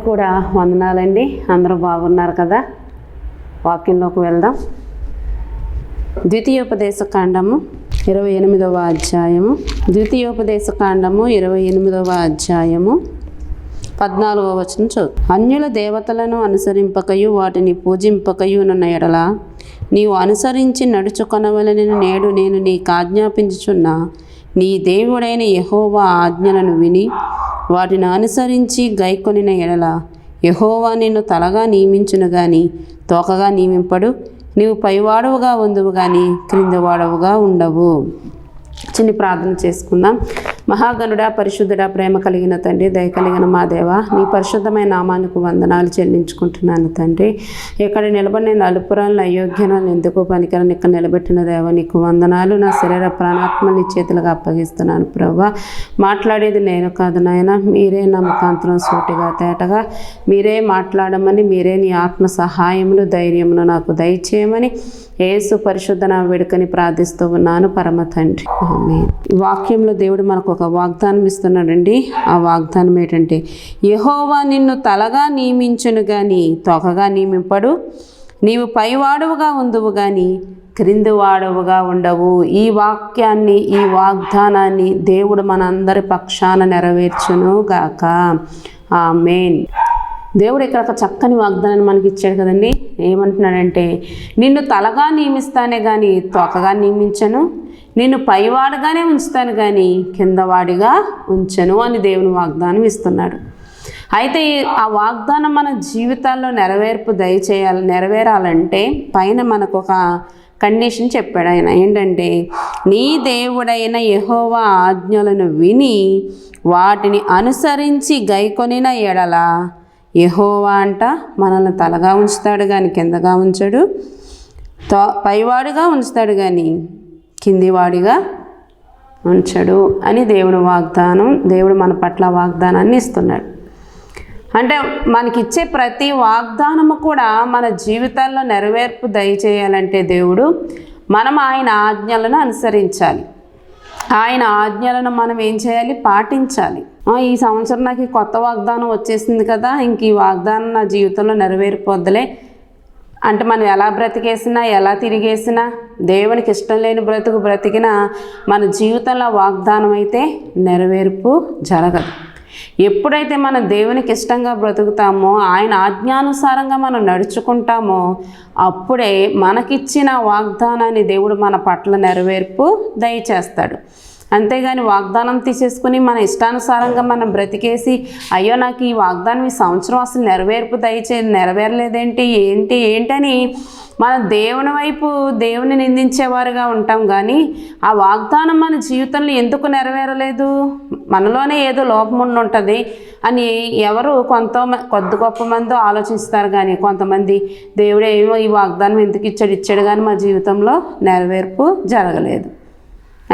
కూడా వందనాలండి. అందరూ బాగున్నారు కదా? వాక్యంలోకి వెళ్దాం. ద్వితీయోపదేశకాండము 28వ అధ్యాయము. ద్వితీయోపదేశకాండము 28వ అధ్యాయము 14వ వచనం చదువు. అన్యుల దేవతలను అనుసరింపకయు వాటిని పూజింపకయు నున్న ఎడల నీవు అనుసరించి నడుచుకొనవలెనని నేడు నేను నీకు ఆజ్ఞాపించుచున్న నీ దేవుడైన యెహోవా ఆజ్ఞలను విని వాటిని అనుసరించి గైకొనిన ఎడల యెహోవా నిన్ను తలగా నియమించును గాని తోకగా నియమింపడు. నీవు పైవాడవుగా ఉందువు గాని క్రిందవాడవుగా ఉండవు. చిన్ని ప్రార్థన చేసుకుందాం. మహాగణుడా, పరిశుద్ధుడా, ప్రేమ కలిగిన తండ్రి, దయ కలిగిన మా దేవ, నీ పరిశుద్ధమైన నామానికి వందనాలు చెల్లించుకుంటున్నాను తండ్రి. ఇక్కడ నిలబడి నేను అలుపురాలను అయోగ్యాలను ఎందుకు పనికిరాని ఇక్కడ నిలబెట్టిన దేవ నీకు వందనాలు. నా శరీర ప్రాణాత్మ నీ చేతులుగా అప్పగిస్తున్నాను ప్రభువా. మాట్లాడేది నేను కాదు నాయన, మీరే నా ముఖాంతరం సూటిగా తేటగా మీరే మాట్లాడమని, మీరే నీ ఆత్మ సహాయమును ధైర్యమును నాకు దయచేయమని యేసు పరిశుద్ధ నామ వేడుకని ప్రార్థిస్తూ ఉన్నాను పరమ తండ్రి. ఆమేన్. ఈ వాక్యంలో దేవుడు మనకు ఒక వాగ్దానం ఇస్తున్నాడండి. ఆ వాగ్దానం ఏంటంటే, యెహోవా నిన్ను తలగా నియమించును గాని తోకగా నియమింపడు. నీవు పైవాడవుగా ఉందువు గాని క్రింది వాడవుగా ఉండవు. ఈ వాక్యాన్ని, ఈ వాగ్దానాన్ని దేవుడు మనందరి పక్షాన నెరవేర్చును గాక. ఆమేన్. దేవుడు ఇక్కడ ఒక చక్కని వాగ్దానాన్ని మనకి ఇచ్చాడు కదండి. ఏమంటున్నాడంటే, నిన్ను తలగా నియమిస్తానే కానీ తోకగా నియమించను, నిన్ను పైవాడుగానే ఉంచుతాను కానీ కిందవాడిగా ఉంచను అని దేవుని వాగ్దానం ఇస్తున్నాడు. అయితే ఆ వాగ్దానం మన జీవితాల్లో నెరవేరాలంటే పైన మనకు ఒక కండిషన్ చెప్పాడు ఆయన. ఏంటంటే, నీ దేవుడైన యెహోవా ఆజ్ఞలను విని వాటిని అనుసరించి గైకొనిన ఎడల యెహోవా అంట మనల్ని తలగా ఉంచుతాడు కానీ కిందగా ఉంచడు, పైవాడుగా ఉంచుతాడు కానీ కిందివాడిగా ఉంచడు అని దేవుని వాగ్దానం. దేవుడు మన పట్ల వాగ్దానాన్ని ఇస్తున్నాడు. అంటే మనకిచ్చే ప్రతి వాగ్దానము కూడా మన జీవితాల్లో నెరవేర్పు దయచేయాలంటే దేవుడు మనం ఆయన ఆజ్ఞలను అనుసరించాలి. ఆయన ఆజ్ఞలను మనం ఏం చేయాలి? పాటించాలి. ఈ సంవత్సరం నాకు ఈ కొత్త వాగ్దానం వచ్చేసింది కదా, ఇంక ఈ వాగ్దానం నా జీవితంలో నెరవేరిపోద్దులే అంటే మనం ఎలా బ్రతికేసినా, ఎలా తిరిగేసినా, దేవునికి ఇష్టం లేని బ్రతికినా మన జీవితంలో వాగ్దానం అయితే నెరవేర్పు జరగదు. ఎప్పుడైతే మనం దేవునికి ఇష్టంగా బ్రతుకుతామో, ఆయన ఆజ్ఞానుసారంగా మనం నడుచుకుంటామో, అప్పుడే మనకిచ్చిన వాగ్దానాన్ని దేవుడు మన పట్ల నెరవేర్పు దయచేస్తాడు. అంతేగాని వాగ్దానం తీసేసుకుని మన ఇష్టానుసారంగా మనం బ్రతికేసి, అయ్యో నాకు ఈ వాగ్దానం ఈ సంవత్సరం అసలు నెరవేరలేదేంటి ఏంటని మన దేవుని వైపు దేవుని నిందించేవారుగా ఉంటాం. కానీ ఆ వాగ్దానం మన జీవితంలో ఎందుకు నెరవేరలేదు? మనలోనే ఏదో లోపం ఉంటుంది అని ఎవరు కొద్ది గొప్ప మంది ఆలోచిస్తారు. కానీ కొంతమంది దేవుడే ఏమో ఈ వాగ్దానం ఎందుకు ఇచ్చాడు కానీ మా జీవితంలో నెరవేర్పు జరగలేదు,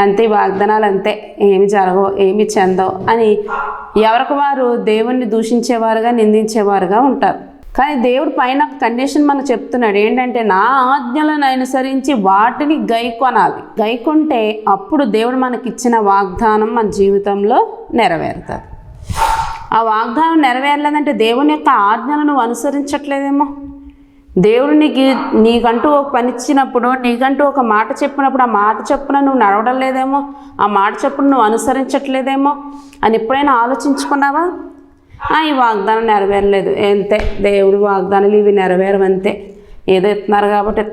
అంతే వాగ్దానాలు అంతే, ఏమి జరగవు, ఏమి చెందవు అని ఎవరికి వారు దేవుణ్ణి దూషించేవారుగా నిందించేవారుగా ఉంటారు. కానీ దేవుడు పైన కండిషన్ మనకు చెప్తున్నాడు. ఏంటంటే, నా ఆజ్ఞలను అనుసరించి వాటిని గైకొనాలి. గైకొంటే అప్పుడు దేవుడు మనకిచ్చిన వాగ్దానం మన జీవితంలో నెరవేరుతుంది. ఆ వాగ్దానం నెరవేరలేదంటే దేవుని యొక్క ఆజ్ఞలను అనుసరించట్లేదేమో. దేవుడు నీకంటూ ఒక పని ఇచ్చినప్పుడు, నీకంటూ ఒక మాట చెప్పినప్పుడు ఆ మాట చెప్పున నువ్వు నడవడం లేదేమో, ఆ మాట చెప్పున నువ్వు అనుసరించట్లేదేమో అని ఎప్పుడైనా ఆలోచించుకున్నావా? ఈ వాగ్దానం నెరవేరలేదు, అంతే, దేవుడు వాగ్దానాలు ఇవి నెరవేరవంతే, ఏదో ఇస్తున్నారు కాబట్టి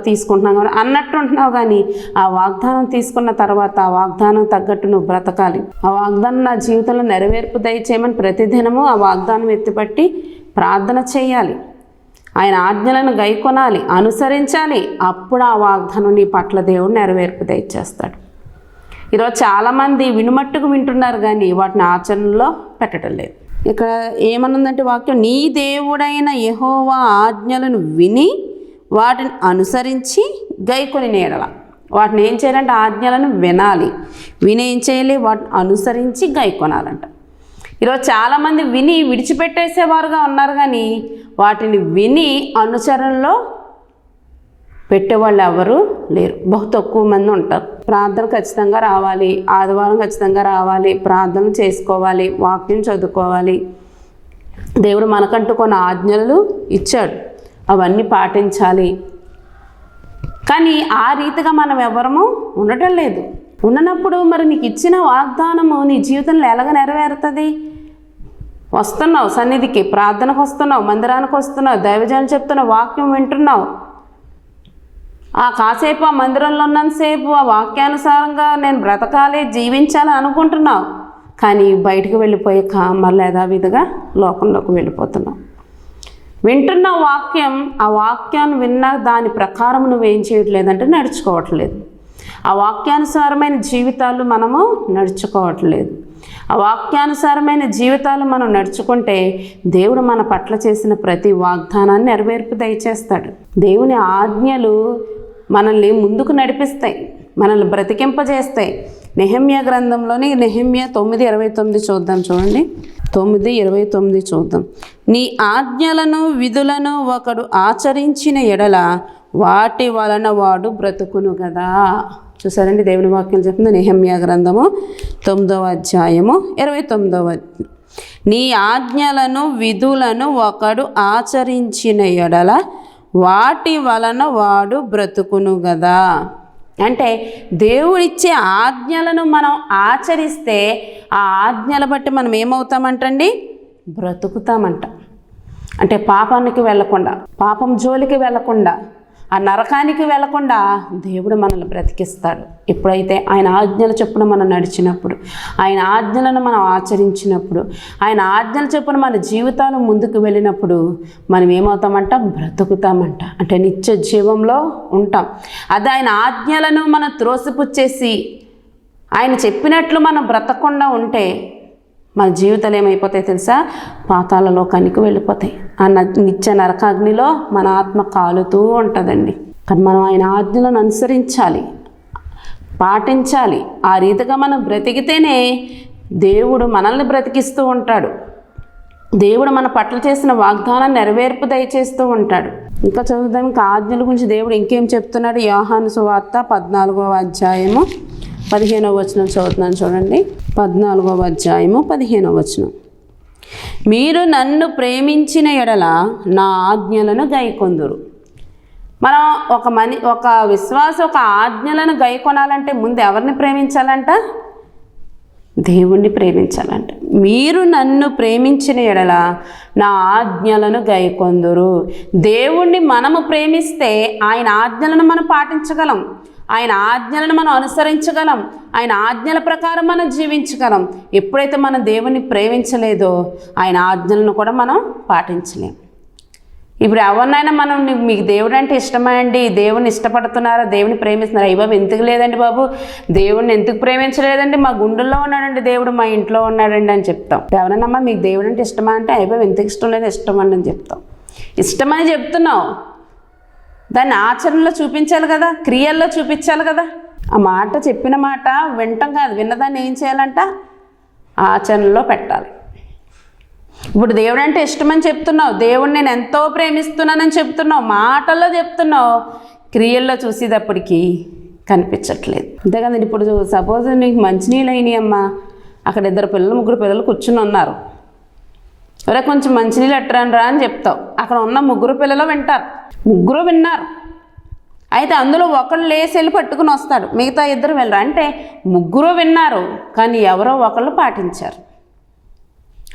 తీసుకుంటున్నాం కాబట్టి అన్నట్టు ఉంటున్నావు. కానీ ఆ వాగ్దానం తీసుకున్న తర్వాత ఆ వాగ్దానం తగ్గట్టు నువ్వు బ్రతకాలి. ఆ వాగ్దానం నా జీవితంలో నెరవేర్పు దయచేయమని ప్రతిదినము ఆ వాగ్దానం ఎత్తిపట్టి ప్రార్థన చేయాలి. ఆయన ఆజ్ఞలను గైకొనాలి, అనుసరించాలి. అప్పుడు ఆ వాగ్దానం నీ పట్ల దేవుడు నెరవేర్పు దయచేస్తాడు. ఈరోజు చాలామంది వినుమట్టుకు వింటున్నారు కానీ వాటిని ఆచరణలో పెట్టడం లేదు. ఇక్కడ ఏమనుందంటే వాక్యం, నీ దేవుడైన యెహోవా ఆజ్ఞలను విని వాటిని అనుసరించి గైకొని ఎడల. వాటిని ఏం చేయాలంటే ఆజ్ఞలను వినాలి, విని ఏం చేయాలి? వాటిని అనుసరించి గైకొనాలంట. ఈరోజు చాలామంది విని విడిచిపెట్టేసేవారుగా ఉన్నారు కానీ వాటిని విని అనుసరణలో పెట్టేవాళ్ళు ఎవరు లేరు, బహు తక్కువ మంది ఉంటారు. ప్రార్థన ఖచ్చితంగా రావాలి, ఆదివారం ఖచ్చితంగా రావాలి, ప్రార్థన చేసుకోవాలి, వాక్యం చదువుకోవాలి, దేవుడు మనకంటూ కొన్ని ఆజ్ఞలు ఇచ్చాడు, అవన్నీ పాటించాలి. కానీ ఆ రీతిగా మనం ఎవరము ఉండటం లేదు. ఉన్నప్పుడు మరి నీకు ఇచ్చిన వాగ్దానము నీ జీవితంలో ఎలాగ నెరవేరుతుంది? వస్తున్నావు సన్నిధికి, ప్రార్థనకు వస్తున్నావు, మందిరానికి వస్తున్నావు, దైవజనం చెప్తున్నావు, వాక్యం వింటున్నావు. కాసేపు ఆ మందిరంలో ఉన్నంతసేపు ఆ వాక్యానుసారంగా నేను బ్రతకాలి, జీవించాలి అనుకుంటున్నావు. కానీ బయటకు వెళ్ళిపోయాక మళ్ళీ యథావిధిగా లోకంలోకి వెళ్ళిపోతున్నావు. వింటున్న వాక్యం, ఆ వాక్యాన్ని విన్న దాని ప్రకారం నువ్వేం చేయట్లేదంటే నడుచుకోవట్లేదు. ఆ వాక్యానుసారమైన జీవితాలు మనము నడుచుకోవట్లేదు. ఆ వాక్యానుసారమైన జీవితాలు మనం నడుచుకుంటే దేవుడు మన పట్ల చేసిన ప్రతి వాగ్దానాన్ని నెరవేర్పు దయచేస్తాడు. దేవుని ఆజ్ఞలు మనల్ని ముందుకు నడిపిస్తాయి, మనల్ని బ్రతికింపజేస్తాయి. నెహెమ్యా గ్రంథంలోని నెహెమ్యా 9:29 చూద్దాం. చూడండి, 9:29 చూద్దాం. నీ ఆజ్ఞలను విధులను ఒకడు ఆచరించిన ఎడల వాటి వలన వాడు బ్రతుకును కదా. చూసారండి, దేవుని వాక్యం చెప్తుంది. నెహెమ్యా గ్రంథము 9:29. నీ ఆజ్ఞలను విధులను ఒకడు ఆచరించిన ఎడల వాటి వలన వాడు బ్రతుకును కదా. అంటే దేవుడిచ్చే ఆజ్ఞలను మనం ఆచరిస్తే ఆ ఆజ్ఞల బట్టి మనం ఏమవుతామంటండి? బ్రతుకుతామంట. అంటే పాపానికి వెళ్ళకుండా, పాపం జోలికి వెళ్ళకుండా, ఆ నరకానికి వెళ్ళకుండా దేవుడు మనల్ని బ్రతికిస్తాడు. ఎప్పుడైతే ఆయన ఆజ్ఞల చొప్పున మనం నడిచినప్పుడు, ఆయన ఆజ్ఞలను మనం ఆచరించినప్పుడు, ఆయన ఆజ్ఞల చొప్పున మన జీవితాలు ముందుకు వెళ్ళినప్పుడు మనం ఏమవుతామంట? బ్రతుకుతామంట. అంటే నిత్య జీవంలో ఉంటాం. అది ఆయన ఆజ్ఞలను మనం త్రోసిపుచ్చేసి ఆయన చెప్పినట్లు మనం బ్రతకకుండా ఉంటే మన జీవితాలు ఏమైపోతాయి తెలుసా? పాతాళ లోకానికి వెళ్ళిపోతాయి. ఆ నిత్య నరకాగ్నిలో మన ఆత్మ కాలుతూ ఉంటుందండి. కానీ మనం ఆయన ఆజ్ఞలను అనుసరించాలి, పాటించాలి. ఆ రీతిగా మనం బ్రతికితేనే దేవుడు మనల్ని బ్రతికిస్తూ ఉంటాడు. దేవుడు మన పట్ల చేసిన వాగ్దానాన్ని నెరవేర్పు దయచేస్తూ ఉంటాడు. ఇంకా చదువుదాం. ఇంకా ఆజ్ఞల గురించి దేవుడు ఇంకేం చెప్తున్నాడు? యోహాను సువార్త 14:15 చదువుతున్నాను చూడండి. 14:15. మీరు నన్ను ప్రేమించిన ఎడల నా ఆజ్ఞలను గైకొందురు. మనం ఒక విశ్వాసం ఒక ఆజ్ఞలను గైకొనాలంటే ముందు ఎవరిని ప్రేమించాలంట? దేవుణ్ణి ప్రేమించాలంట. మీరు నన్ను ప్రేమించిన ఎడల నా ఆజ్ఞలను గైకొందురు. దేవుణ్ణి మనము ప్రేమిస్తే ఆయన ఆజ్ఞలను మనం పాటించగలం, ఆయన ఆజ్ఞలను మనం అనుసరించగలం, ఆయన ఆజ్ఞల ప్రకారం మనం జీవించగలం. ఎప్పుడైతే మనం దేవుణ్ణి ప్రేమించలేదో ఆయన ఆజ్ఞలను కూడా మనం పాటించలేం. ఇప్పుడు ఎవరినైనా మనం మీకు దేవుడు అంటే ఇష్టమా అండి, దేవుని ఇష్టపడుతున్నారా, దేవుని ప్రేమిస్తున్నారా? అయ్య బాబు ఎందుకు లేదండి బాబు, దేవుడిని ఎందుకు ప్రేమించలేదండి, మా గుండెల్లో ఉన్నాడండి దేవుడు, మా ఇంట్లో ఉన్నాడండి అని చెప్తాం. ఎవరైనా మీకు దేవుడు అంటే ఇష్టమా అంటే అయ్య బాబు ఎందుకు ఇష్టం లేదు, ఇష్టం అండి అని చెప్తాం. ఇష్టమని చెప్తున్నావు, దాన్ని ఆచరణలో చూపించాలి కదా, క్రియల్లో చూపించాలి కదా. ఆ మాట చెప్పిన మాట వినటం కాదు, విన్నదాన్ని ఏం చేయాలంట? ఆచరణలో పెట్టాలి. ఇప్పుడు దేవుడు అంటే ఇష్టమని చెప్తున్నావు, దేవుడు నేను ఎంతో ప్రేమిస్తున్నానని చెప్తున్నావు, మాటల్లో చెప్తున్నావు, క్రియల్లో చూసేటప్పటికి కనిపించట్లేదు. అంతే కదండి. ఇప్పుడు సపోజ్ నీకు మంచినీళ్ళు అయినాయి అమ్మా, అక్కడ 2 పిల్లలు కూర్చుని ఉన్నారు. ఒరే కొంచెం మంచినీళ్ళు ఎట్టరానరా అని చెప్తావు. అక్కడ ఉన్న 3 పిల్లలు వింటారు. 3 విన్నారు. అయితే అందులో ఒకళ్ళు లేసి వెళ్ళి పట్టుకుని వస్తాడు, మిగతా 2 వెళ్ళరు. అంటే 3 విన్నారు, కానీ ఎవరో ఒకళ్ళు పాటించారు.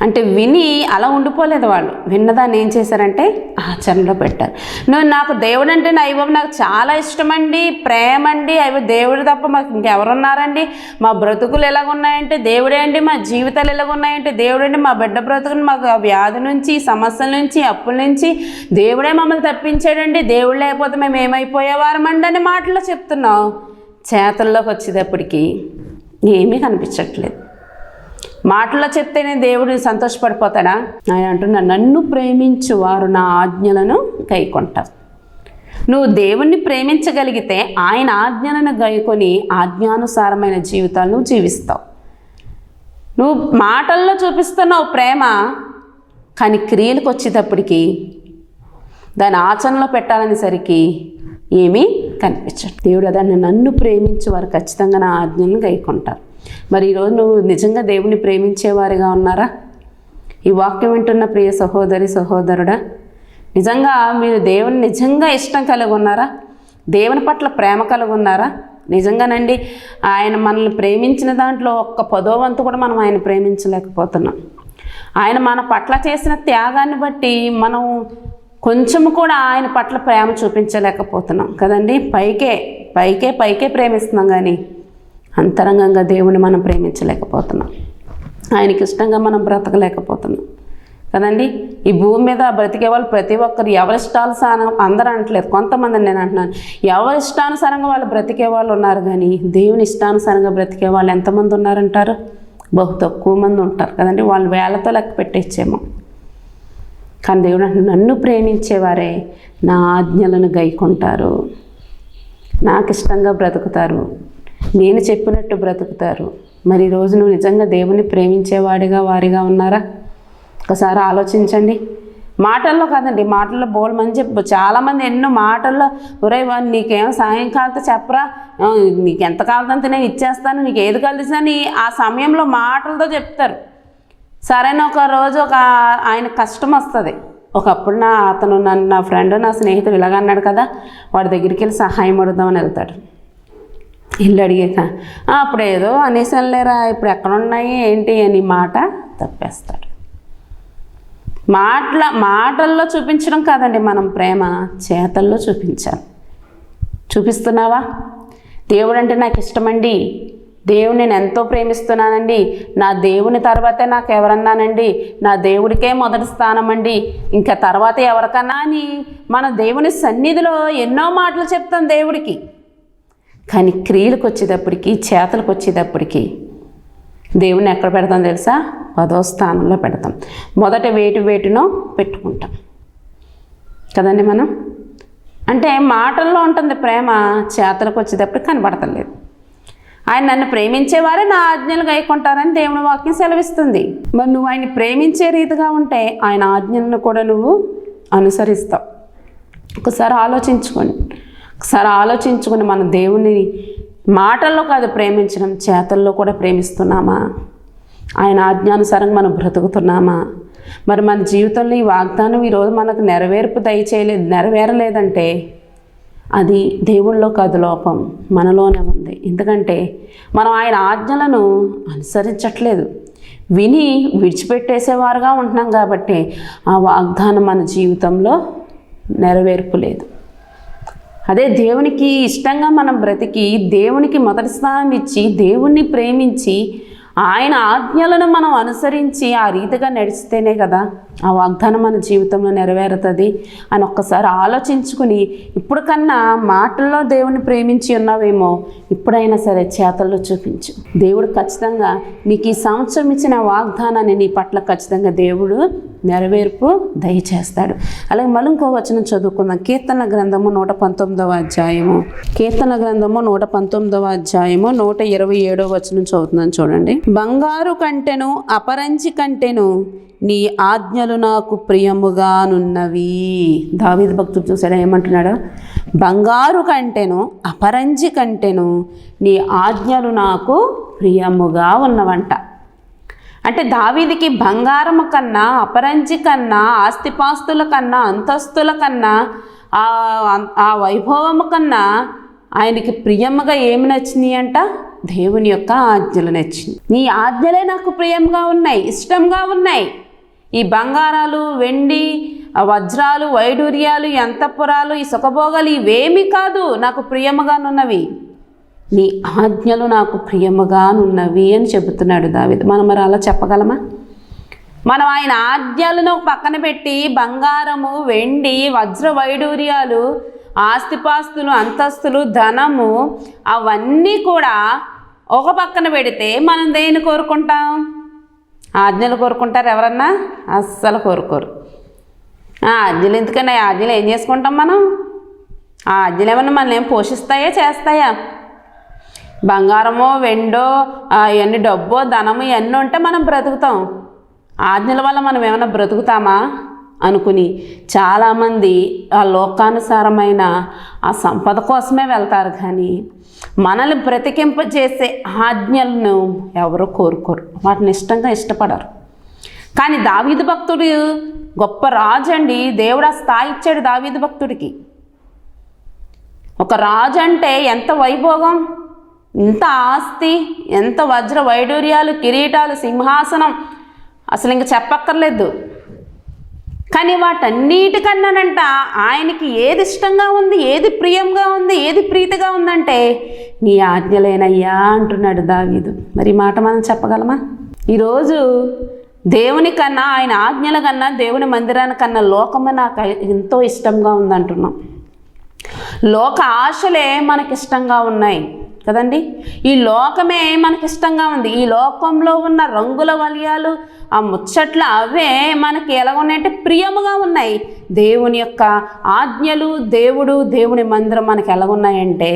అంటే విని అలా ఉండిపోలేదు వాళ్ళు, విన్నదాన్ని ఏం చేశారంటే ఆచరణలో పెట్టారు. నువ్వు నాకు దేవుడు అంటే అయ్యబాబు నాకు చాలా ఇష్టమండి, ప్రేమ అండి, అయ్యో దేవుడు తప్ప మాకు ఇంకెవరున్నారండి, మా బ్రతుకులు ఎలాగున్నాయంటే దేవుడే అండి, మా జీవితాలు ఎలాగున్నాయంటే దేవుడే అండి, మా బిడ్డ బ్రతుకుని మాకు వ్యాధి నుంచి, సమస్యల నుంచి, అప్పుల నుంచి దేవుడే మమ్మల్ని తప్పించాడండి, దేవుడు లేకపోతే మేము ఏమైపోయేవారమండి అని మాటల్లో చెప్తున్నావు. చేతల్లోకి వచ్చేటప్పటికి ఏమీ కనిపించట్లేదు. మాటల్లో చెప్తేనే దేవుడు సంతోషపడిపోతాడా? ఆయన అంటున్నాడు, నన్ను ప్రేమించు వారు నా ఆజ్ఞలను గైకొంటారు. నువ్వు దేవుణ్ణి ప్రేమించగలిగితే ఆయన ఆజ్ఞలను గైకొని ఆజ్ఞానుసారమైన జీవితాలను జీవిస్తావు. నువ్వు మాటల్లో చూపిస్తున్నావు ప్రేమ, కానీ క్రియలకు వచ్చేటప్పటికి దాని ఆచరణలో పెట్టాలనేసరికి ఏమీ కనిపించదు. దేవుడు దాన్ని నన్ను ప్రేమించు వారు ఖచ్చితంగా నా ఆజ్ఞలను గైకొంటారు. మరి ఈరోజు నువ్వు నిజంగా దేవుని ప్రేమించేవారిగా ఉన్నారా? ఈ వాక్యం వింటున్న ప్రియ సహోదరి సహోదరుడా, నిజంగా మీరు దేవుని నిజంగా ఇష్టం కలిగి ఉన్నారా? దేవుని పట్ల ప్రేమ కలిగి ఉన్నారా? నిజంగానండి, ఆయన మనల్ని ప్రేమించిన దాంట్లో ఒక్క 10వ వంతు కూడా మనం ఆయన ప్రేమించలేకపోతున్నాం. ఆయన మన పట్ల చేసిన త్యాగాన్ని బట్టి మనం కొంచెం కూడా ఆయన పట్ల ప్రేమ చూపించలేకపోతున్నాం కదండి. పైకే ప్రేమిస్తున్నాం, కానీ అంతరంగంగా దేవుని మనం ప్రేమించలేకపోతున్నాం. ఆయనకి ఇష్టంగా మనం బ్రతకలేకపోతున్నాం కదండి. ఈ భూమి మీద బ్రతికే వాళ్ళు ప్రతి ఒక్కరు ఎవరిష్టానుసారం, అందరూ అనట్లేదు, కొంతమందిని నేను అంటున్నాను, ఎవరిష్టానుసారంగా వాళ్ళు బ్రతికే వాళ్ళు ఉన్నారు, కానీ దేవుని ఇష్టానుసారంగా బ్రతికే వాళ్ళు ఎంతమంది ఉన్నారంటారు? బహు తక్కువ మంది ఉంటారు కదండి. వాళ్ళు వేలతో లెక్క పెట్టేచ్చేమో. కానీ దేవుడు అంటే నన్ను ప్రేమించేవారే నా ఆజ్ఞలను గైకొంటారు, నాకు ఇష్టంగా బ్రతుకుతారు, నేను చెప్పినట్టు బ్రతుకుతారు. మరి ఈరోజు నువ్వు నిజంగా దేవుని ప్రేమించేవాడిగా వారిగా ఉన్నారా? ఒకసారి ఆలోచించండి. మాటల్లో కాదండి, మాటల్లో బోల్ మంది చాలామంది ఎన్నో మాటల్లో, ఒరే నీకేం సాయంకాలంతో చెప్పరా, నీకు ఎంత కావాలంత నేను ఇచ్చేస్తాను, నీకు ఏది కలిసినా నీ ఆ సమయంలో మాటలతో చెప్తారు. సరైన ఒక రోజు ఆయన కష్టం వస్తుంది. ఒకప్పుడు నా ఫ్రెండ్ నా స్నేహితుడు ఇలాగ అన్నాడు కదా, వాడి దగ్గరికి వెళ్ళి సహాయం అడుగుదామని వెళ్తాడు. ఇల్లు అడిగాక అప్పుడు ఏదో అనేసాను లేరా, ఇప్పుడు ఎక్కడున్నాయి ఏంటి అని మాట తప్పేస్తాడు. మాటల్లో చూపించడం కాదండి మనం ప్రేమ, చేతల్లో చూపించాలి. చూపిస్తున్నావా? దేవుడు అంటే నాకు ఇష్టమండి, దేవుని నేను ఎంతో ప్రేమిస్తున్నానండి, నా దేవుని తర్వాతే నాకు ఎవరన్నానండి, నా దేవుడికే మొదటి స్థానం అండి, ఇంకా తర్వాత ఎవరికన్నా అని మన దేవుని సన్నిధిలో ఎన్నో మాటలు చెప్తాం దేవుడికి. కానీ క్రియలకు వచ్చేటప్పటికి, చేతలకు వచ్చేటప్పటికి దేవుని ఎక్కడ పెడతాం తెలుసా? 10వ స్థానంలో పెడతాం. మొదట వేటినో పెట్టుకుంటాం కదండి మనం. అంటే మాటల్లో ఉంటుంది ప్రేమ, చేతలకు వచ్చేటప్పటికి కనబడతలేదు. ఆయన నన్ను ప్రేమించేవారే నా ఆజ్ఞలు గైకొంటారని దేవుని వాక్యం సెలవిస్తుంది. మరి నువ్వు ఆయన ప్రేమించే రీతిగా ఉంటే ఆయన ఆజ్ఞలను కూడా నువ్వు అనుసరిస్తావు. ఒకసారి ఆలోచించుకొని మన దేవుని మాటల్లో కాదు ప్రేమించడం, చేతల్లో కూడా ప్రేమిస్తున్నామా? ఆయన ఆజ్ఞానుసారంగా మనం బ్రతుకుతున్నామా? మరి మన జీవితంలో ఈ వాగ్దానం ఈరోజు మనకు నెరవేరలేదంటే అది దేవుళ్ళలో కాదు, లోపం మనలోనే ఉంది. ఎందుకంటే మనం ఆయన ఆజ్ఞలను అనుసరించట్లేదు, విని విడిచిపెట్టేసేవారుగా ఉంటున్నాం. కాబట్టి ఆ వాగ్దానం మన జీవితంలో నెరవేర్పు లేదు. అదే దేవునికి ఇష్టంగా మనం బ్రతికి, దేవునికి మొదటి స్థానం ఇచ్చి, దేవుణ్ణి ప్రేమించి, ఆయన ఆజ్ఞలను మనం అనుసరించి ఆ రీతిగా నడిస్తేనే కదా ఆ వాగ్దానం మన జీవితంలో నెరవేరుతుంది అని ఒక్కసారి ఆలోచించుకుని, ఇప్పుడు కన్నా మాటల్లో దేవుని ప్రేమించి ఉన్నావేమో, ఇప్పుడైనా సరే చేతల్లో చూపించు. దేవుడు ఖచ్చితంగా నీకు ఈ సంవత్సరం ఇచ్చిన వాగ్దానాన్ని నీ పట్ల ఖచ్చితంగా దేవుడు నెరవేర్పు దయచేస్తాడు. అలాగే మళ్ళీ ఇంకో వచనం చదువుకుందాం. కీర్తనల గ్రంథము 119వ అధ్యాయము 127వ వచనం చదువుతున్నాను చూడండి. బంగారు కంటెను అపరంజి కంటెను నీ ఆజ్ఞలు నాకు ప్రియముగానున్నవి. దావీదు భక్తుడు చూసాడా ఏమంటున్నాడు? బంగారు కంటెను అపరంజి కంటెను నీ ఆజ్ఞలు నాకు ప్రియముగా ఉన్నవంట. అంటే దావీదుకి బంగారము కన్నా, అపరంజి కన్నా, ఆస్తిపాస్తుల కన్నా, అంతస్తుల కన్నా, ఆ వైభవము కన్నా ఆయనకి ప్రియముగా ఏమి నచ్చినాయి అంట? దేవుని యొక్క ఆజ్ఞలు నచ్చినాయి. నీ ఆజ్ఞలే నాకు ప్రియంగా ఉన్నాయి, ఇష్టంగా ఉన్నాయి. ఈ బంగారాలు, వెండి, వజ్రాలు, వైడూర్యాలు, అంతఃపురాలు, ఈ సుఖభోగాలు ఇవేమీ కాదు నాకు ప్రియముగానున్నవి, నీ ఆజ్ఞలు నాకు ప్రియముగానున్నవి అని చెబుతున్నాడు దావీదు. మనం మరి అలా చెప్పగలమా? మనం ఆయన ఆజ్ఞలను పక్కన పెట్టి బంగారము, వెండి, వజ్ర వైడూర్యాలు, ఆస్తిపాస్తులు, అంతస్తులు, ధనము అవన్నీ కూడా ఒక పక్కన పెడితే మనం దేన్ని కోరుకుంటాం? ఆజ్ఞలు కోరుకుంటారు ఎవరన్నా? అస్సలు కోరుకోరు. ఆజ్ఞలు ఎందుకన్నా? ఆజ్ఞలు ఏం చేసుకుంటాం మనం? ఆ ఆజ్ఞలు ఏమన్నా మనల్ని ఏం పోషిస్తాయా, చేస్తాయా? బంగారమో, వెండో, ఇవన్నీ డబ్బో, ధనము ఇవన్నీ ఉంటే మనం బ్రతుకుతాం. ఆజ్ఞల వల్ల మనం ఏమైనా బ్రతుకుతామా అనుకుని చాలామంది ఆ లోకానుసారమైన ఆ సంపద కోసమే వెళ్తారు. కానీ మనల్ని బ్రతికింపజేసే ఆజ్ఞలను ఎవరో కోరుకోరు, వాటిని ఇష్టంగా ఇష్టపడరు. కానీ దావీదు భక్తుడు గొప్ప రాజు అండి. దేవుడు ఆ స్థాయి ఇచ్చాడు దావీదు భక్తుడికి. ఒక రాజు అంటే ఎంత వైభోగం, ఎంత ఆస్తి, ఎంత వజ్ర వైడూర్యాలు, కిరీటాలు, సింహాసనం, అసలు ఇంక చెప్పక్కర్లేదు. కానీ వాటన్నిటికన్నానంట ఆయనకి ఏది ఇష్టంగా ఉంది, ఏది ప్రియంగా ఉంది, ఏది ప్రీతిగా ఉందంటే నీ ఆజ్ఞలేనయ్యా అంటున్నాడు దావీదు. మరి ఈ మాట మనం చెప్పగలమా? ఈరోజు దేవుని కన్నా, ఆయన ఆజ్ఞల కన్నా, దేవుని మందిరానికన్నా లోకము నాకు ఎంతో ఇష్టంగా ఉందంటున్నాం. లోక ఆశలే మనకిష్టంగా ఉన్నాయి కదండి. ఈ లోకమే మనకిష్టంగా ఉంది. ఈ లోకంలో ఉన్న రంగుల వలయాలు, ఆ ముచ్చట్లు అవే మనకి ఎలా ఉన్నాయంటే ప్రియముగా ఉన్నాయి. దేవుని యొక్క ఆజ్ఞలు, దేవుని మందిరం మనకి ఎలా ఉన్నాయంటే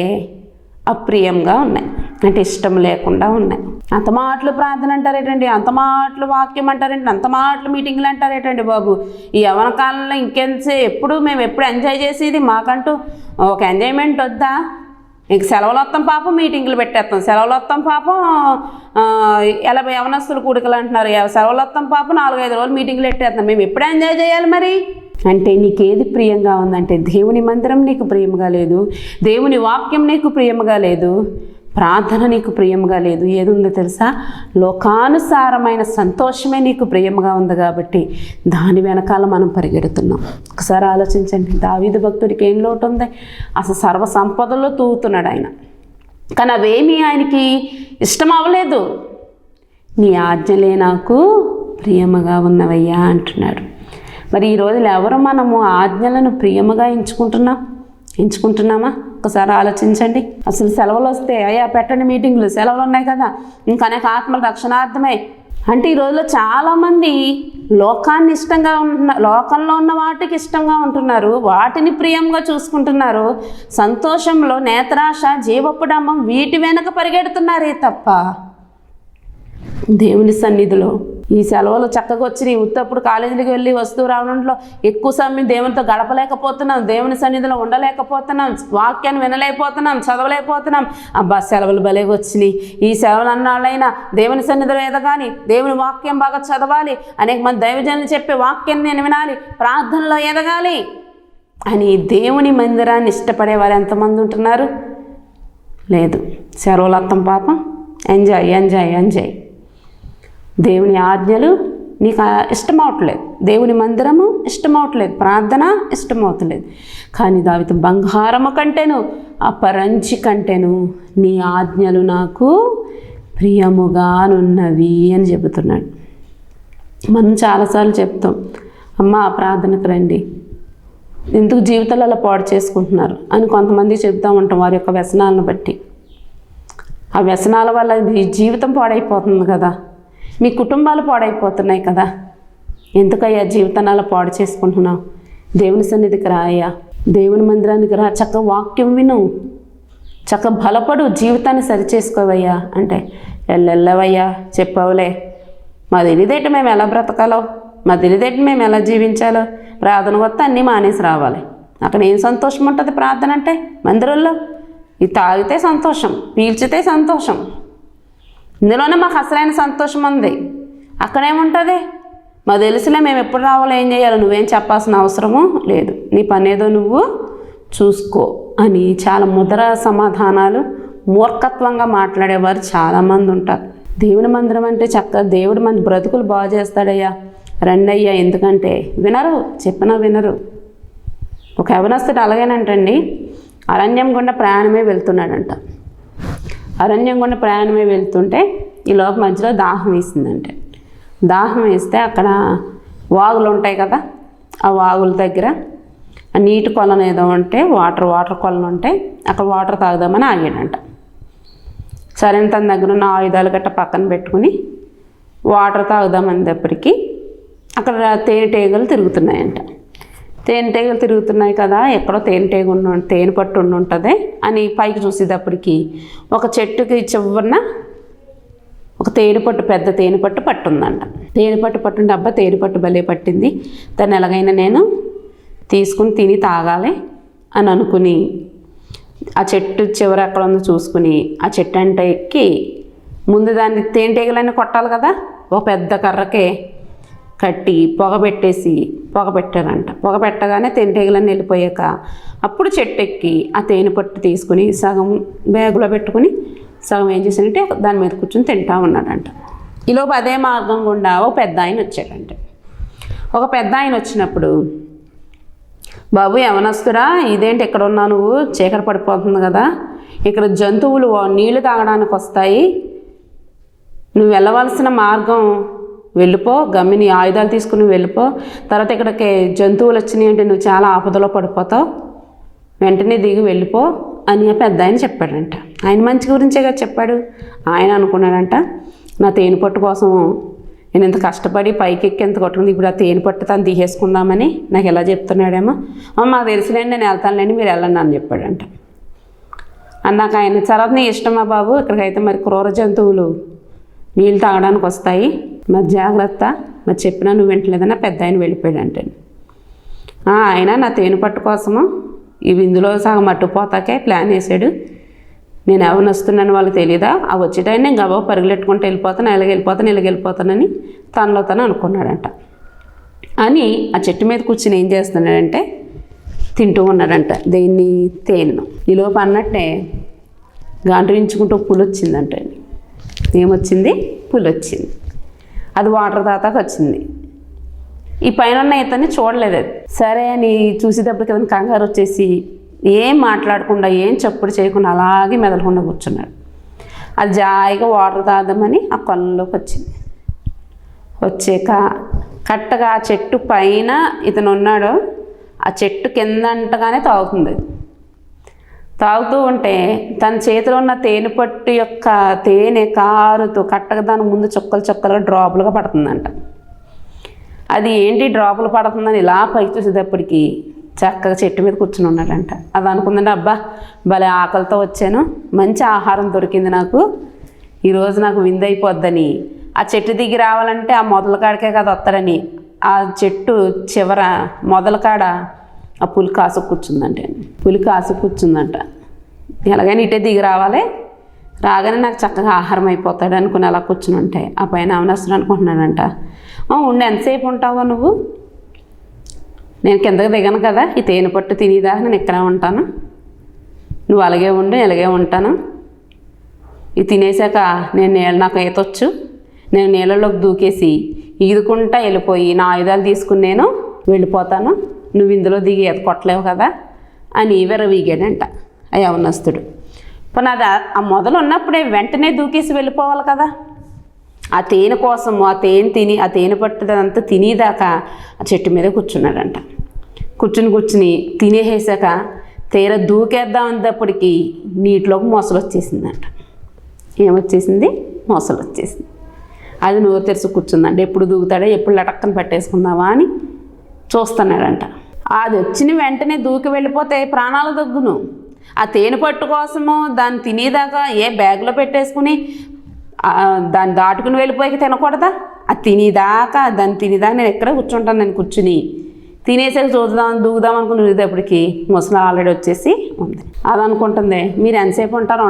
అప్రియంగా ఉన్నాయి, అంటే ఇష్టం లేకుండా ఉన్నాయి. అంత మాటలు ప్రార్థన అంటారేటండి, అంత మాటలు వాక్యం అంటారేంటి, అంత మాటలు మీటింగ్లు అంటారేటండి బాబు. ఈ యవ్వన కాలంలో ఇంకెంతసేపు మేము ఎప్పుడు ఎంజాయ్ చేసేది, మాకంటూ ఒక ఎంజాయ్మెంట్ వద్దా? ఇంక సెలవులు వస్తాం పాపం మీటింగ్లు పెట్టేస్తాం, సెలవులు వస్తాం పాపం ఎలా యవనస్తులు కూడికలు అంటున్నారు, సెలవులు వస్తాం పాపం 4-5 రోజులు మీటింగ్లు పెట్టేస్తాం. మేము ఎప్పుడు ఎంజాయ్ చేయాలి మరి? అంటే నీకేది ప్రియంగా ఉందంటే దేవుని మందిరం నీకు ప్రియముగా లేదు, దేవుని వాక్యం నీకు ప్రియముగా లేదు, ప్రార్థన నీకు ప్రియముగా లేదు. ఏది ఉందో తెలుసా? లోకానుసారమైన సంతోషమే నీకు ప్రియముగా ఉంది. కాబట్టి దాని వెనకాల మనం పరిగెడుతున్నాం. ఒకసారి ఆలోచించండి, దావీదు భక్తుడికి ఏం లోటు ఉంది? అసలు సర్వ సంపదలో తూగుతున్నాడు ఆయన, కానీ అవేమీ ఆయనకి ఇష్టం అవ్వలేదు. నీ ఆజ్ఞలే నాకు ప్రియముగా ఉన్నవయ్యా అంటున్నాడు. మరి ఈ రోజులు ఎవరు మనము ఆజ్ఞలను ప్రియముగా ఎంచుకుంటున్నామా? ఒకసారి ఆలోచించండి. అసలు సెలవులు వస్తే అయ్యా పెట్టండి మీటింగ్లు, సెలవులు ఉన్నాయి కదా, ఇంకా అనేక ఆత్మల రక్షణార్థమే అంటే ఈ రోజుల్లో చాలామంది లోకాన్ని ఇష్టంగా లోకంలో ఉన్న వాటికి ఇష్టంగా ఉంటున్నారు, వాటిని ప్రియంగా చూసుకుంటున్నారు. సంతోషంలో నేత్రాశ, జీవపుడంబం వీటి వెనక పరిగెడుతున్నారే తప్ప దేవుని సన్నిధిలో ఈ సెలవులు చక్కగా వచ్చి ఉత్తప్పుడు కాలేజీలకు వెళ్ళి వస్తూ రావడంలో ఎక్కువ సమయం దేవునితో గడపలేకపోతున్నాం, దేవుని సన్నిధిలో ఉండలేకపోతున్నాం, వాక్యాన్ని వినలేకపోతున్నాం, చదవలేకపోతున్నాం. అబ్బా సెలవులు భలేగా వచ్చినాయి, ఈ సెలవులు అన్నాళ్ళైనా దేవుని సన్నిధిలో ఎదగాలి, దేవుని వాక్యం బాగా చదవాలి, అనేక మంది దైవజనులు చెప్పే వాక్యాన్ని నేను వినాలి, ప్రార్థనలో ఎదగాలి అని దేవుని మందిరాన్ని ఇష్టపడేవారు ఎంతమంది ఉంటున్నారు? లేదు. సెలవులు అర్థం పాపం ఎంజాయ్ ఎంజాయ్ ఎంజాయ్. దేవుని ఆజ్ఞలు నీకు ఇష్టం అవట్లేదు, దేవుని మందిరము ఇష్టం అవట్లేదు, ప్రార్థన ఇష్టం అవట్లేదు. కానీ దావీదు బంగారము కంటేను అపరంచి కంటేను నీ ఆజ్ఞలు నాకు ప్రియముగానున్నవి అని చెబుతున్నాడు. మనం చాలాసార్లు చెప్తాం, అమ్మ ప్రార్థనకు రండి, ఎందుకు జీవితాలలో పాడు చేసుకుంటున్నారు అని కొంతమంది చెప్తూ ఉంటాం వారి యొక్క వ్యసనాలను బట్టి. ఆ వ్యసనాల వల్ల మీ జీవితం పాడైపోతుంది కదా, మీ కుటుంబాలు పాడైపోతున్నాయి కదా, ఎందుకయ్యా జీవితాలు పాడు చేసుకుంటున్నావు? దేవుని సన్నిధికి రాయ్యా, దేవుని మందిరానికి రా, చక్క వాక్యం విను, చక్క బలపడు, జీవితాన్ని సరిచేసుకోవయ్యా అంటే వెళ్ళవయ్యా చెప్పవులే, మా తెలియదేటి మేము ఎలా బ్రతకాలో, మా తెలియదేటి మేము ఎలా జీవించాలో, ప్రార్థన వస్తే అన్నీ మానేసి రావాలి. అక్కడ ఏం సంతోషం ఉంటుంది ప్రార్థన అంటే? మందిరంలో ఇది తాగితే సంతోషం, పీల్చితే సంతోషం, ఇందులోనే మాకు అసలైన సంతోషం ఉంది. అక్కడేముంటుంది? మాకు తెలుసులే మేము ఎప్పుడు రావాలో ఏం చేయాలో, నువ్వేం చెప్పాల్సిన అవసరము లేదు, నీ పని ఏదో నువ్వు చూసుకో అని చాలా ముద్ర సమాధానాలు మూర్ఖత్వంగా మాట్లాడేవారు చాలామంది ఉంటారు. దేవుని మందిరం అంటే చక్కగా దేవుడు మన బ్రతుకులు బాగు చేస్తాడయ్యా, రండి అయ్యా, ఎందుకంటే వినరు, చెప్పినా వినరు. ఒక యవనస్తుడు అలాగేనంటండి, అరణ్యం గుండా ప్రయాణమే వెళ్తున్నాడంట. అరణ్యం గుండా ప్రయాణమే వెళ్తుంటే ఈ లోప మధ్యలో దాహం వేసిందంటే, దాహం వేస్తే అక్కడ వాగులు ఉంటాయి కదా, ఆ వాగుల దగ్గర నీటి కొలను ఏదో ఉంటే వాటర్ కొలను ఉంటే అక్కడ వాటర్ తాగుదామని ఆగాడంట. సరే తన దగ్గర ఉన్న ఆయుధాలు గట్ట పక్కన పెట్టుకుని వాటర్ తాగుదామనేటప్పటికీ అక్కడ తేనెటీగలు తిరుగుతున్నాయంట. తేనెటీగలు తిరుగుతున్నాయి కదా, ఎక్కడో తేనె పట్టు ఉంటుంది అని పైకి చూసేటప్పటికి ఒక చెట్టుకి చివరన ఒక పెద్ద తేనెపట్టు పట్టుందంట. పట్టుంటే అబ్బా తేనెపట్టు భలే పట్టింది, దాన్ని ఎలాగైనా నేను తీసుకుని తిని తాగాలి అని అనుకుని ఆ చెట్టు చివర ఎక్కడ ఉందో చూసుకుని ఆ చెట్టు అంటే ఎక్కి ముందు దాన్ని తేనెటీగలన్నీ కొట్టాలి కదా, ఒక పెద్ద కర్రకే కట్టి పొగ పెట్టారంట. పొగ పెట్టగానే తేనెటీగలన్నీ వెళ్ళిపోయాక అప్పుడు చెట్టు ఎక్కి ఆ తేనె పట్టు తీసుకుని సగం బ్యాగులో పెట్టుకుని సగం ఏం చేశానంటే దాని మీద కూర్చొని తింటా ఉన్నాడంట. ఈలోపు అదే మార్గం గుండా ఒక పెద్ద ఆయన వచ్చాడంట. ఒక పెద్ద ఆయన వచ్చినప్పుడు, బాబు యవనస్తుడా, ఇదేంటి ఇక్కడ ఉన్నా నువ్వు? చీకటి పడిపోతుంది కదా, ఇక్కడ జంతువులు నీళ్లు తాగడానికి వస్తాయి, నువ్వు వెళ్ళవలసిన మార్గం వెళ్ళిపో, గమ్మిని ఆయుధాలు తీసుకుని వెళ్ళిపో, తర్వాత ఇక్కడికి జంతువులు వచ్చినాయి అంటే నువ్వు చాలా ఆపదలో పడిపోతావు, వెంటనే దిగి వెళ్ళిపో అని పెద్ద ఆయన చెప్పాడంట. ఆయన మంచి గురించే కదా చెప్పాడు. ఆయన అనుకున్నాడంట, నా తేనె పట్టు కోసం నేను ఇంత కష్టపడి పైకి ఎక్కి ఎంత కొట్టుకుంది, ఇప్పుడు ఆ తేనె పట్టు తను తీసేసుకుందామని నాకు ఎలా చెప్తున్నాడేమో. మాకు తెలిసిలేండి, నేను వెళ్తానులేండి, మీరు వెళ్ళండి అని చెప్పాడంట. అన్నాక ఆయన, తర్వాత నీ ఇష్టమా బాబు, ఇక్కడికైతే మరి క్రూర జంతువులు నీళ్ళు తాగడానికి వస్తాయి, మరి జాగ్రత్త, మరి చెప్పినా నువ్వు వింటలేదన్నా పెద్ద ఆయన వెళ్ళిపోయాడంటే. ఆయన నా తేనె పట్టు కోసము ఇవి ఇందులో సగం మట్టుపోతాకే ప్లాన్ వేసాడు, నేను ఎవరిని వస్తున్నాను వాళ్ళకి తెలియదా, అవి వచ్చేటైనా నేను గబాబు పరుగులెట్టుకుంటూ వెళ్ళిపోతాను, ఇలాగ వెళ్ళిపోతానని తనలో తను అనుకున్నాడంట. అని ఆ చెట్టు మీద కూర్చుని ఏం చేస్తున్నాడంటే తింటూ ఉన్నాడంట దేన్ని, తేనెను. ఈలోపు అన్నట్టే గాండ్రించుకుంటూ పులి వచ్చిందంటే. ఏమొచ్చింది? పులి వచ్చింది. అది వాటర్ తాతాకు వచ్చింది. ఈ పైన ఉన్న ఇతన్ని చూడలేదు అది. సరే అని చూసేటప్పటికి అతను కంగారు వచ్చేసి ఏం మాట్లాడకుండా ఏం చప్పుడు చేయకుండా అలాగే మెదలకుండా కూర్చున్నాడు. అది జాయిగా వాటర్ తాగదామని ఆ కొలంలోకి వచ్చింది. వచ్చాక కరెక్ట్గా ఆ చెట్టు పైన ఇతను ఉన్నాడు, ఆ చెట్టు కింద అంటగానే తాగుతుంది. తాగుతూ ఉంటే తన చేతిలో ఉన్న తేనె పట్టు యొక్క తేనె కారుతో కరెక్ట్గా దాని ముందు చుక్కలుగా డ్రాపులుగా పడుతుందంట. అది ఏంటి డ్రాపులు పడుతుందని ఇలా పైకి చూసేటప్పటికి చక్కగా చెట్టు మీద కూర్చుని ఉన్నాడంట. అది అనుకుందంటే, అబ్బా భలే ఆకలితో వచ్చాను, మంచి ఆహారం దొరికింది నాకు, ఈరోజు నాకు విందైపోద్దని ఆ చెట్టు దిగి రావాలంటే ఆ మొదల కాడికే కదా వస్తాడని ఆ చెట్టు చివర మొదల కాడ ఆ పులి కాసు కూర్చుందంటే. పులి కాసు కూర్చుందంట. ఎలాగైనా ఇటే దిగి రావాలి, రాగానే నాకు చక్కగా ఆహారం అయిపోతాడు అనుకుని అలా కూర్చుని ఉంటాయి. ఆ పైన అవనస్తుడు అనుకుంటున్నాడంట, ఉండి ఎంతసేపు ఉంటావో నువ్వు, నేను కిందకి దిగను కదా, ఈ తేనె పట్టు తినేదాకా నేను ఇక్కడే ఉంటాను, నువ్వు అలాగే ఉండు, ఇలాగే ఉంటాను, ఇది తినేసాక నాకు ఈతొచ్చు, నేను నీళ్ళలోకి దూకేసి ఈదుకుంటా వెళ్ళిపోయి నా ఆయుధాలు తీసుకుని నేను వెళ్ళిపోతాను, నువ్వు ఇందులో దిగి ఈత కొట్టలేవు కదా అని విర్రవీగాడంట ఆ యవనస్తుడు. పోనీ అది ఆ మొదలు ఉన్నప్పుడే వెంటనే దూకేసి వెళ్ళిపోవాలి కదా, ఆ తేనె కోసము ఆ తేనె పట్టుదంతా తినేదాకా ఆ చెట్టు మీద కూర్చున్నాడంట. కూర్చుని తినేసాక తీర దూకేద్దామనేటప్పటికి నీటిలోకి మొసలు వచ్చేసిందంట. ఏమొచ్చేసింది? మొసలు వచ్చేసింది. అది నోరు తెరిచి కూర్చుందంట. ఎప్పుడు దూకుతాడో, ఎప్పుడు లటక్కన పట్టేసుకుందామా అని చూస్తున్నాడంట. అది వచ్చిన వెంటనే దూకి వెళ్ళిపోతే ప్రాణాలు దగ్గును. ఆ తేనె పట్టు కోసము దాన్ని తినేదాకా ఏ బ్యాగ్లో పెట్టేసుకుని దాన్ని దాటుకుని వెళ్ళిపోయి తినకూడదా? అది దాన్ని తినేదాకా నేను ఎక్కడ కూర్చుంటాను, నేను కూర్చుని తినేసాక దూకుదాం అనుకుని వెళ్ళేటప్పటికి ముసలి ఆల్రెడీ వచ్చేసి ఉంది. అది అనుకుంటుంది, మీరు ఎంతసేపు ఉంటారో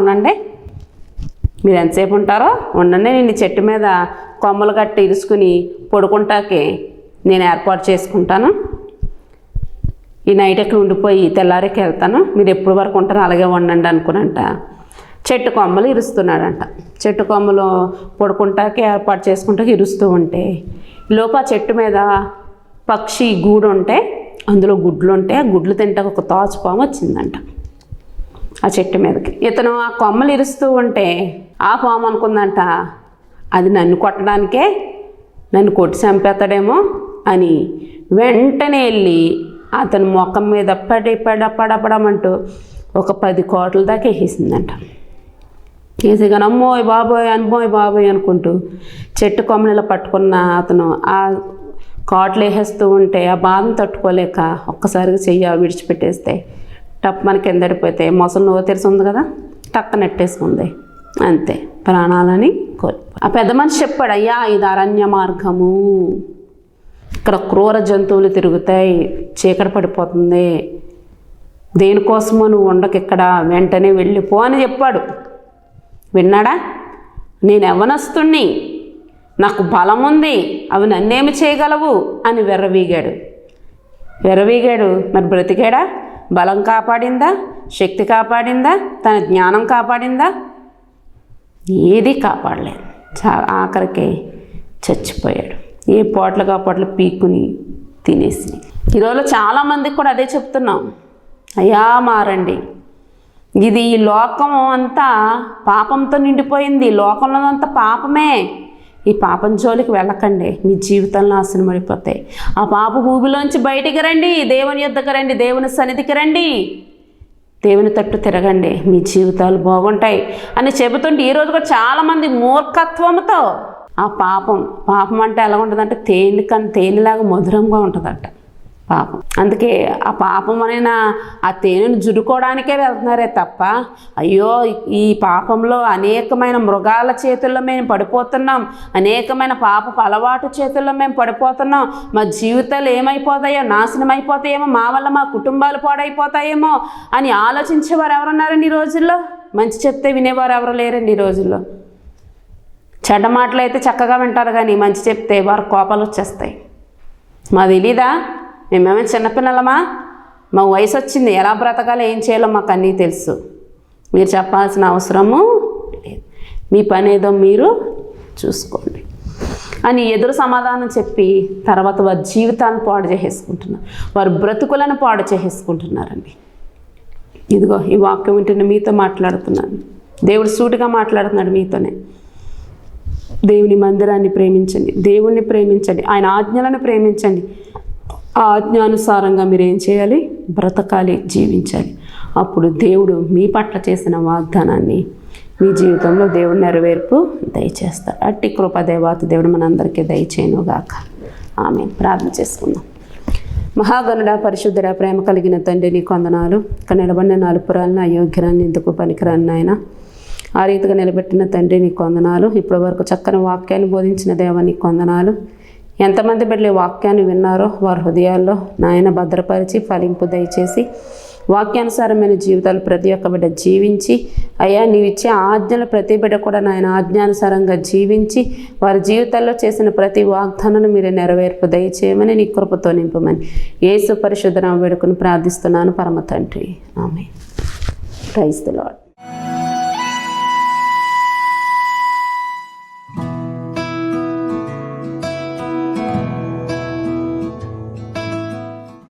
ఉండండి, నేను చెట్టు మీద కొమ్మలు కట్టి ఇరుసుకుని పడుకుంటాకే నేను ఏర్పాటు చేసుకుంటాను, ఈ నైట్ ఎక్కడ ఉండిపోయి తెల్లారికి వెళ్తాను, మీరు ఎప్పటి వరకు ఉంటారో అలాగే ఉండండి అనుకునంట చెట్టు కొమ్మలు ఇరుస్తున్నాడంట. చెట్టు కొమ్మలు పడుకుంటాకి ఏర్పాటు చేసుకుంటాకి ఇరుస్తూ ఉంటే లోపు ఆ చెట్టు మీద పక్షి గూడు ఉంటే అందులో గుడ్లు ఉంటే ఆ గుడ్లు తింటాక ఒక తాచుపాము వచ్చిందంట ఆ చెట్టు మీదకి. ఇతను ఆ కొమ్మలు ఇరుస్తూ ఉంటే ఆ పాము అనుకుందంట, అది నన్ను కొట్టడానికే, నన్ను కొట్టి చంపేస్తాడేమో అని వెంటనే వెళ్ళి అతని ముఖం మీద పడపడమంటూ ఒక 10 కోట్ల దాకా వేసేసిందంట. వేసేగానే అమ్మోయ్ బాబోయ్ అనుకుంటూ చెట్టు కొమ్మలు ఇలా పట్టుకున్న అతను ఆ కాట్లు వేసేస్తూ ఉంటే ఆ బాధను తట్టుకోలేక ఒక్కసారిగా చెయ్యి విడిచిపెట్టేస్తే టప్ మన కిందడిపోతే మొసలు నోరు తెరిచి ఉంది కదా, టక్క నెట్టేసుకుంది, అంతే ప్రాణాలని కోల్పోయి. ఆ పెద్ద మనిషి చెప్పాడు, అయ్యా ఇది అరణ్య మార్గము, ఇక్కడ క్రూర జంతువులు తిరుగుతాయి, చీకటి పడిపోతుంది, దేనికోసమో నువ్వు ఉండకు, ఇక్కడ వెంటనే వెళ్ళిపో అని చెప్పాడు. విన్నాడా? నేను యవ్వనస్తుణ్ణి, నాకు బలం ఉంది, అవి నన్నేమి చేయగలవు అని విర్రవీగాడు. మరి బ్రతికాడా? బలం కాపాడిందా? శక్తి కాపాడిందా? తన జ్ఞానం కాపాడిందా? ఏది కాపాడలేదు. ఆఖరికి చచ్చిపోయాడు. ఏ పోట్లుగా పొట్లు పీక్కుని తినేసి. ఈరోజు చాలామందికి కూడా అదే చెప్తున్నాం, అయ్యా మారండి. ఇది ఈ లోకం అంతా పాపంతో నిండిపోయింది. లోకంలో అంతా పాపమే. ఈ పాపం జోలికి వెళ్ళకండి, మీ జీవితాలు నాశనం అయిపోతాయి. ఆ పాప ఊబిలోంచి బయటికి రండి, దేవుని యొద్దకు రండి, దేవుని సన్నిధికి రండి, దేవుని తట్టు తిరగండి, మీ జీవితాలు బాగుంటాయి అని చెబుతుంటే ఈరోజు కూడా చాలామంది మూర్ఖత్వంతో ఆ పాపం అంటే ఎలా ఉంటుందంటే తేనెలాగా మధురంగా ఉంటుందట పాపం. అందుకే ఆ పాపం అయినా ఆ తేనెను జుడుకోవడానికే వెళ్తున్నారే తప్ప, అయ్యో ఈ పాపంలో అనేకమైన మృగాల చేతుల్లో మేము పడిపోతున్నాం, అనేకమైన పాపపు అలవాటు చేతుల్లో మేము పడిపోతున్నాం, మా జీవితాలు ఏమైపోతాయో, నాశనం అయిపోతాయేమో, మా వల్ల మా కుటుంబాలు పాడైపోతాయేమో అని ఆలోచించేవారు ఎవరున్నారండి ఈ రోజుల్లో? మంచి చెప్తే వినేవారు ఎవరు లేరండి ఈ రోజుల్లో. చెడ్డ మాటలు అయితే చక్కగా వింటారు, కానీ మంచి చెప్తే వారు కోపాలు వచ్చేస్తాయి. మా తెలీదా? మేమేమైనా చిన్నపిల్లలమా? మా వయసు వచ్చింది, ఎలా బ్రతకాలో ఏం చేయాలో మాకు అన్నీ తెలుసు, మీరు చెప్పాల్సిన అవసరము లేదు, మీ పని ఏదో మీరు చూసుకోండి అని ఎదురు సమాధానం చెప్పి తర్వాత వారి జీవితాన్ని పాడు చేసేసుకుంటున్నారు, వారి బ్రతుకులను పాడు చేసేసుకుంటున్నారండి. ఇదిగో ఈ వాక్యం వింటున్న మీతో మాట్లాడుతున్నాను. దేవుడు సూటిగా మాట్లాడుతున్నాడు మీతోనే. దేవుని మందిరాన్ని ప్రేమించండి, దేవుణ్ణి ప్రేమించండి, ఆయన ఆజ్ఞలను ప్రేమించండి. ఆ ఆజ్ఞానుసారంగా మీరు ఏం చేయాలి? బ్రతకాలి, జీవించాలి. అప్పుడు దేవుడు మీ పట్ల చేసిన వాగ్దానాన్ని మీ జీవితంలో దేవుడు నెరవేర్పు దయచేస్తాడు. అట్టి కృపదేవాతి దేవుడు మనందరికీ దయచేయునుగాక. ఆమేన్. ప్రార్థన చేసుకుందాం. మహాగణుడ, పరిశుద్ధుడ, ప్రేమ కలిగిన తండ్రి, నీకు వందనాలు. ఇక్కడ నిలబడిన నలుపురాలను అయోగ్యరాన్ని ఎందుకు పనికిరాని నాయన, ఆ రీతిగా నిలబెట్టిన తండ్రి నీకు వందనాలు. ఇప్పటి వరకు చక్కని వాక్యాన్ని బోధించిన దేవా నీకు వందనాలు. ఎంతమంది బిడ్డలు వాక్యాన్ని విన్నారో వారి హృదయాల్లో నాయన భద్రపరిచి ఫలింపు దయచేసి వాక్యానుసారమైన జీవితాలు ప్రతి ఒక్క బిడ్డ జీవించి, అయ్యా నీవిచ్చే ఆజ్ఞలు ప్రతి బిడ్డ కూడా నాయన ఆజ్ఞానుసారంగా జీవించి వారి జీవితాల్లో చేసిన ప్రతి వాగ్దానాన్ని మీరే నెరవేర్పు దయచేయమని నీ కృపతో నింపమని యేసు పరిశుద్ధ నామమున వేడుకొని ప్రార్థిస్తున్నాను పరమ తండ్రి. ఆమేన్. Praise the lord.